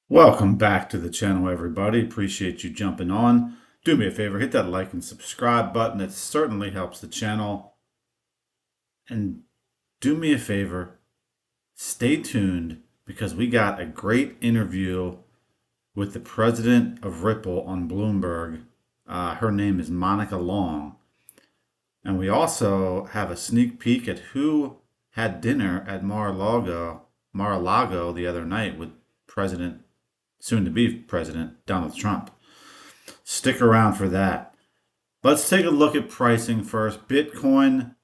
Welcome back to the channel, everybody. Appreciate you jumping on. Do me a favor, hit that like and subscribe button. It certainly helps the channel. And do me a favor, stay tuned because we got a great interview with the president of Ripple on Bloomberg. Her name is Monica Long. And we also have a sneak peek at who had dinner at Mar-a-Lago the other night with soon-to-be President Donald Trump. Stick around for that. Let's take a look at pricing first. Bitcoin,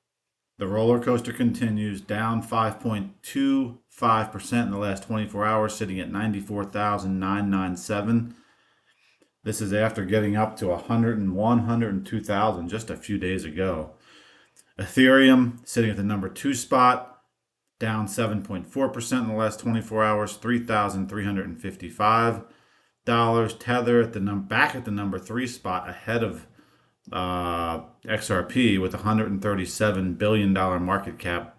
the roller coaster continues, down 5.25% in the last 24 hours, sitting at 94,997. This is after getting up to 101, 102,000 just a few days ago. Ethereum sitting at the number 2 spot, down 7.4% in the last 24 hours, $3,355. Tether back at the number 3 spot, ahead of XRP with $137 billion market cap.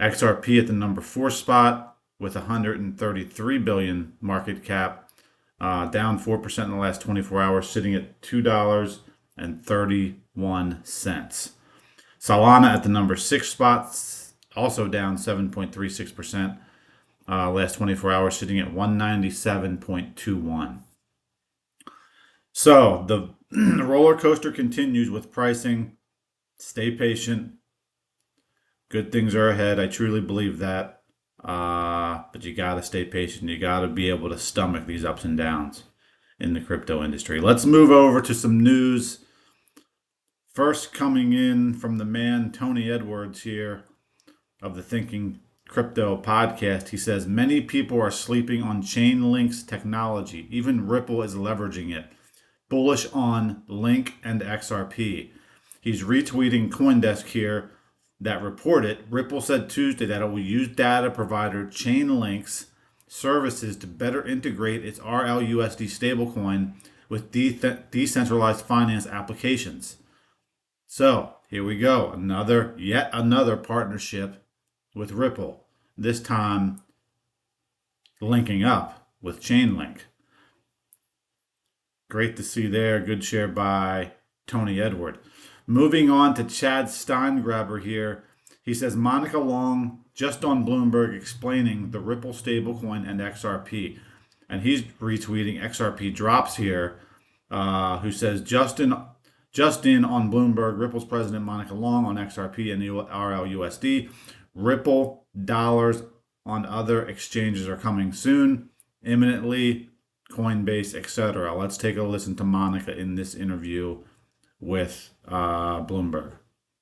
XRP at the number 4 spot with $133 billion market cap, down 4% in the last 24 hours, sitting at $2.31. Solana at the number 6 spot, also down 7.36%. Last 24 hours, sitting at 197.21. So the roller coaster continues with pricing. Stay patient. Good things are ahead. I truly believe that. But you got to stay patient. You got to be able to stomach these ups and downs in the crypto industry. Let's move over to some news. First, coming in from the man, Tony Edwards here of the Thinking Crypto podcast. He says, many people are sleeping on Chainlink's technology. Even Ripple is leveraging it. Bullish on Link and XRP. He's retweeting CoinDesk here that reported Ripple said Tuesday that it will use data provider Chainlink's services to better integrate its RLUSD stablecoin with decentralized finance applications. So here we go. Yet another partnership with Ripple, this time linking up with Chainlink. Great to see there. Good share by Tony Edward. Moving on to Chad Steingraber here. He says Monica Long just on Bloomberg explaining the Ripple stablecoin and XRP. And he's retweeting XRP drops here, who says just in on Bloomberg, Ripple's president Monica Long on XRP and RLUSD. Ripple dollars on other exchanges are coming soon, imminently, Coinbase, etc. Let's take a listen to Monica in this interview with Bloomberg.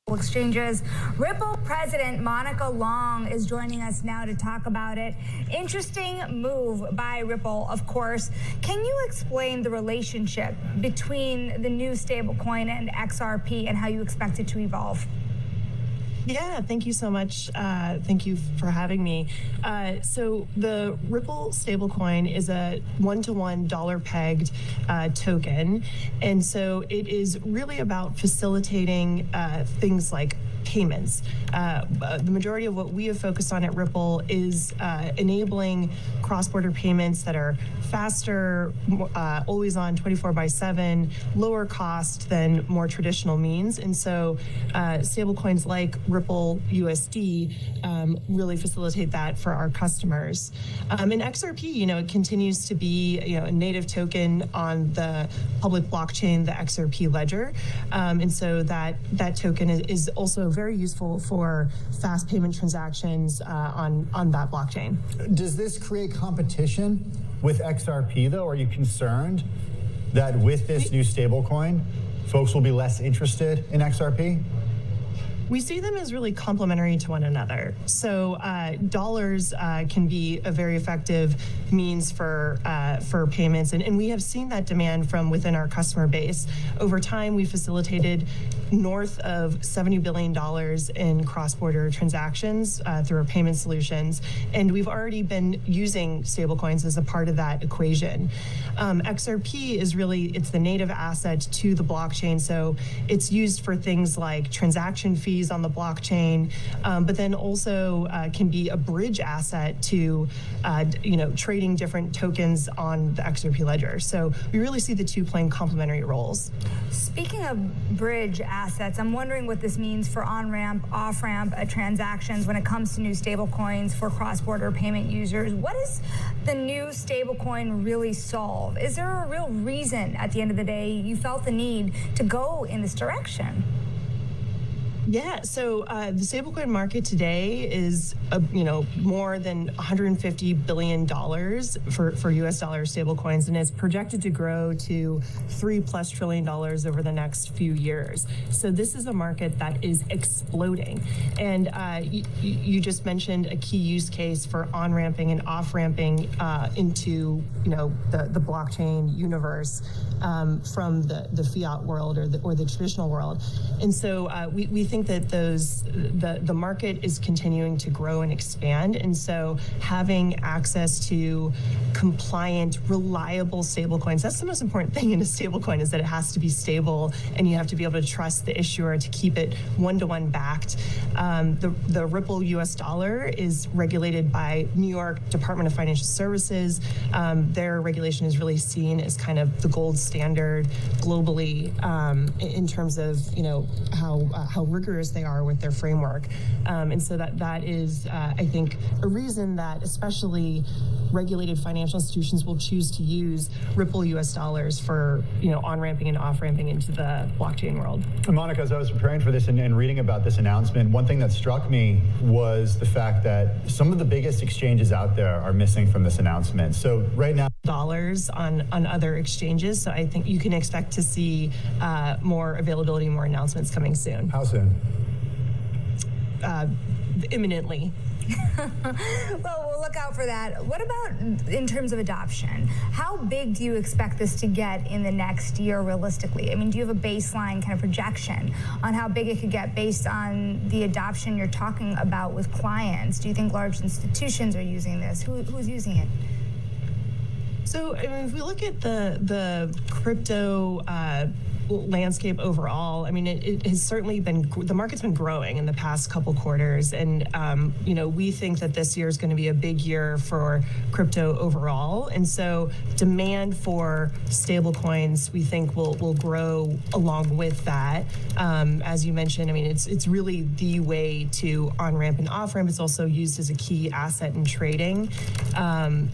Exchanges. Ripple president Monica Long is joining us now to talk about it. Interesting move by Ripple, of course. Can you explain the relationship between the new stablecoin and XRP and how you expect it to evolve? Yeah, thank you so much. Thank you for having me. So the Ripple stablecoin is a one-to-one dollar-pegged token. And so it is really about facilitating things like payments. The majority of what we have focused on at Ripple is enabling cross-border payments that are faster, always on 24/7, lower cost than more traditional means. And so stablecoins like Ripple USD really facilitate that for our customers. And XRP, it continues to be a native token on the public blockchain, the XRP ledger. And so that token is also very useful for fast payment transactions on that blockchain. Does this create competition with XRP, though? Are you concerned that with this new stablecoin, folks will be less interested in XRP? We see them as really complementary to one another. So dollars can be a very effective means for payments, and we have seen that demand from within our customer base. Over time, we facilitated north of $70 billion in cross-border transactions through our payment solutions, and we've already been using stablecoins as a part of that equation. XRP is it's the native asset to the blockchain, so it's used for things like transaction fees on the blockchain, but then also can be a bridge asset to, trading different tokens on the XRP ledger. So we really see the two playing complementary roles. Speaking of bridge assets, I'm wondering what this means for on-ramp, off-ramp transactions when it comes to new stablecoins for cross-border payment users. What does the new stablecoin really solve? Is there a real reason at the end of the day you felt the need to go in this direction? Yeah, so the stablecoin market today is, more than $150 billion for U.S. dollar stablecoins, and it's projected to grow to $3+ trillion over the next few years. So this is a market that is exploding. And you just mentioned a key use case for on-ramping and off-ramping into, the blockchain universe from the fiat world or the traditional world. And so we think that the market is continuing to grow and expand, and so having access to compliant, reliable stablecoins, that's the most important thing in a stablecoin, is that it has to be stable and you have to be able to trust the issuer to keep it one-to-one backed. The Ripple US dollar is regulated by New York Department of Financial Services. Their regulation is really seen as kind of the gold standard globally in terms of how rigorous they are with their framework, and so that is I think a reason that especially regulated financial institutions will choose to use Ripple US dollars for on-ramping and off-ramping into the blockchain world. Monica, as I was preparing for this and reading about this announcement, one thing that struck me was the fact that some of the biggest exchanges out there are missing from this announcement. So right now, dollars on other exchanges. So I think you can expect to see more availability, more announcements coming soon. How soon? Imminently. Well, we'll look out for that. What about in terms of adoption? How big do you expect this to get in the next year realistically? I mean, do you have a baseline kind of projection on how big it could get based on the adoption you're talking about with clients? Do you think large institutions are using this? Who's using it? So, if we look at the crypto landscape overall, I mean, it has certainly been, the market's been growing in the past couple quarters. And, we think that this year is going to be a big year for crypto overall. And so demand for stable coins, we think will grow along with that. As you mentioned, I mean, it's really the way to on-ramp and off-ramp. It's also used as a key asset in trading.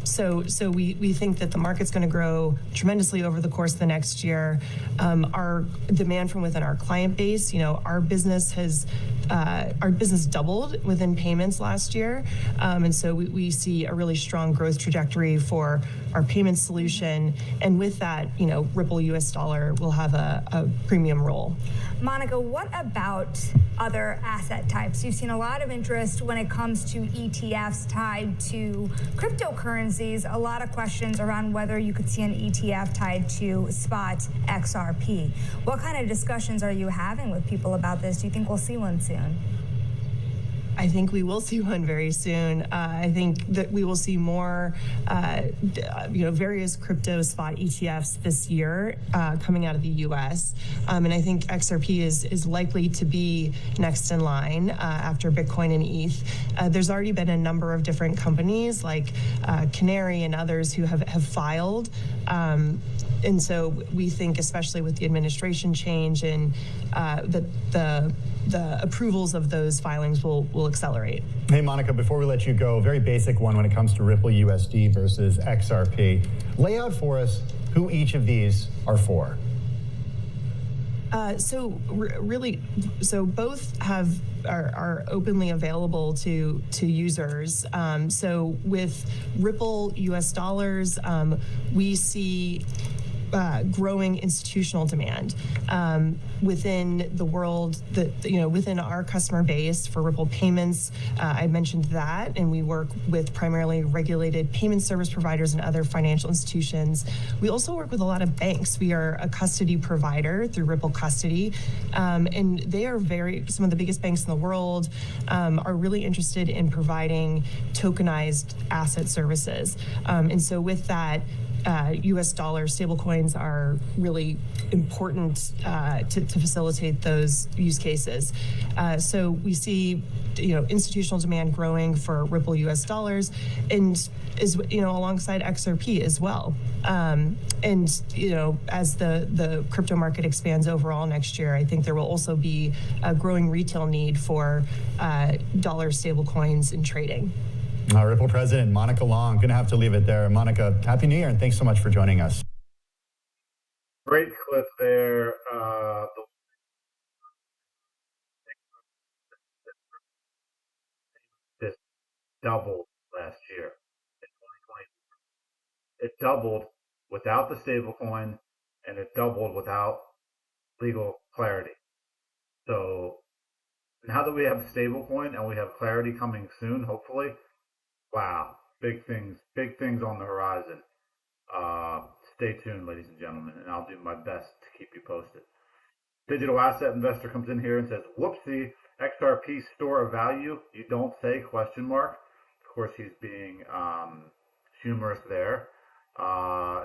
So we think that the market's going to grow tremendously over the course of the next year. Our demand from within our client base, our business doubled within payments last year. And so we see a really strong growth trajectory for our payment solution. And with that, Ripple US dollar will have a premium role. Monica, what about other asset types? You've seen a lot of interest when it comes to ETFs tied to cryptocurrencies. A lot of questions around whether you could see an ETF tied to spot XRP. What kind of discussions are you having with people about this? Do you think we'll see one soon? I think we will see one very soon. I think that we will see more, various crypto spot ETFs this year coming out of the U.S. And I think XRP is likely to be next in line after Bitcoin and ETH. There's already been a number of different companies like Canary and others who have filed. And so we think, especially with the administration change, and that the approvals of those filings will accelerate. Hey, Monica, before we let you go, a very basic one when it comes to Ripple USD versus XRP. Lay out for us who each of these are for. So both are openly available to users. So with Ripple US dollars, we see growing institutional demand within the world within our customer base for Ripple payments. I mentioned that, and we work with primarily regulated payment service providers and other financial institutions. We also work with a lot of banks. We are a custody provider through Ripple Custody, and they are some of the biggest banks in the world are really interested in providing tokenized asset services. And so with that, U.S. dollar stablecoins are really important to facilitate those use cases. So we see, institutional demand growing for Ripple U.S. dollars, and alongside XRP as well. And as the crypto market expands overall next year, I think there will also be a growing retail need for dollar stablecoins and trading. Ripple President Monica Long, going to have to leave it there. Monica, Happy New Year, and thanks so much for joining us. Great clip there. This doubled last year in 2020. It doubled without the stablecoin, and it doubled without legal clarity. So now that we have the stablecoin and we have clarity coming soon, hopefully, wow, big things on the horizon. Stay tuned, ladies and gentlemen, and I'll do my best to keep you posted. Digital asset investor comes in here and says, whoopsie, XRP store of value, you don't say, question mark. Of course, he's being humorous there.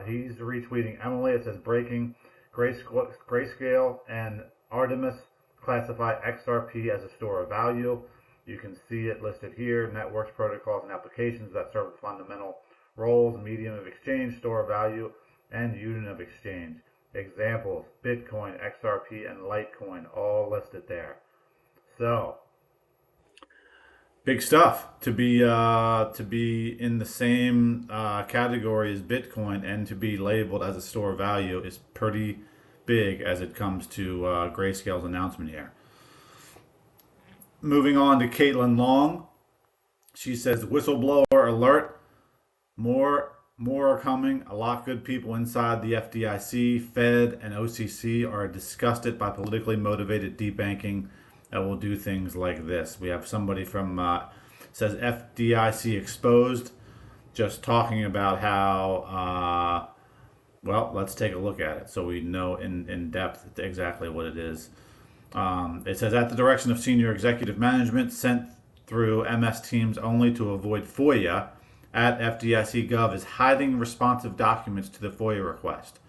He's retweeting Emily. It says, breaking, Grayscale and Artemis classify XRP as a store of value. You can see it listed here, networks, protocols, and applications that serve the fundamental roles, medium of exchange, store of value, and unit of exchange. Examples, Bitcoin, XRP, and Litecoin, all listed there. So, big stuff to be in the same category as Bitcoin and to be labeled as a store of value is pretty big as it comes to Grayscale's announcement here. Moving on to Caitlin Long. She says, whistleblower alert. More are coming. A lot of good people inside the FDIC, Fed, and OCC are disgusted by politically motivated debanking that will do things like this. We have somebody from, says FDIC exposed, just talking about how, well, let's take a look at it so we know in depth exactly what it is. It says, at the direction of senior executive management sent through MS Teams only to avoid FOIA, at FDIC Gov is hiding responsive documents to the FOIA request.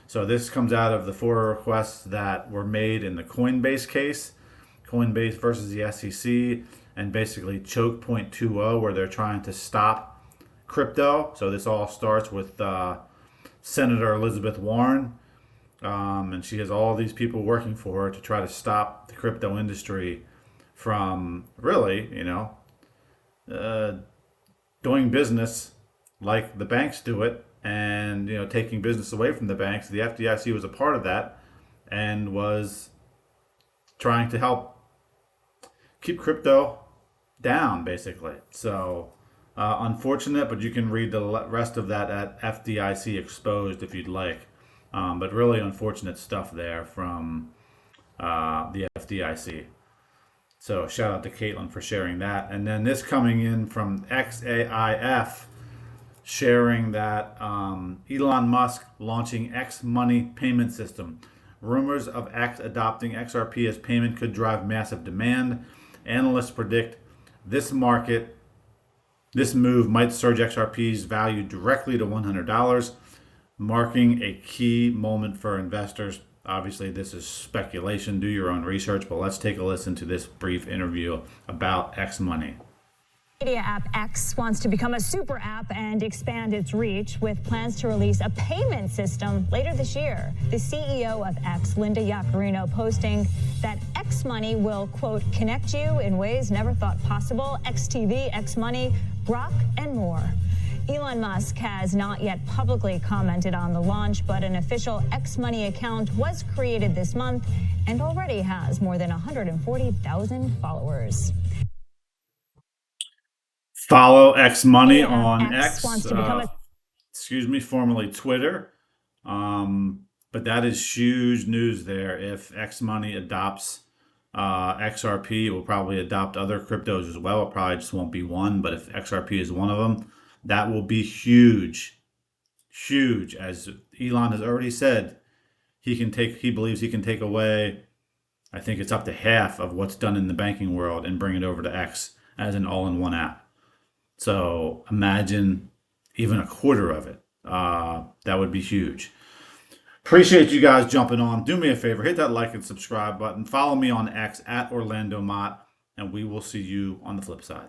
So this comes out of the FOIA requests that were made in the Coinbase case, Coinbase versus the SEC, and basically Choke Point 2.0, where they're trying to stop crypto. So this all starts with Senator Elizabeth Warren. And she has all these people working for her to try to stop the crypto industry from really, doing business like the banks do it, and taking business away from the banks. The FDIC was a part of that and was trying to help keep crypto down, basically. So unfortunate, but you can read the rest of that at FDIC Exposed if you'd like. But really unfortunate stuff there from the FDIC. So shout out to Caitlin for sharing that. And then this coming in from XAIF, sharing that Elon Musk launching X Money payment system. Rumors of X adopting XRP as payment could drive massive demand. Analysts predict this move might surge XRP's value directly to $100, marking a key moment for investors. Obviously, this is speculation. Do your own research, but let's take a listen to this brief interview about X Money. Media app X wants to become a super app and expand its reach with plans to release a payment system later this year. The CEO of X, Linda Yaccarino, posting that X Money will, quote, connect you in ways never thought possible. XTV, X Money, Grok, and more. Elon Musk has not yet publicly commented on the launch, but an official X Money account was created this month and already has more than 140,000 followers. Follow X Money on X X, wants to become formerly Twitter. But that is huge news there. If X Money adopts XRP, it will probably adopt other cryptos as well. It probably just won't be one, but if XRP is one of them, that will be huge. Huge. As Elon has already said, he believes he can take away, I think it's up to half of what's done in the banking world and bring it over to X as an all-in-one app. So imagine even a quarter of it. That would be huge. Appreciate you guys jumping on. Do me a favor, hit that like and subscribe button. Follow me on X at Orlando Mott, and we will see you on the flip side.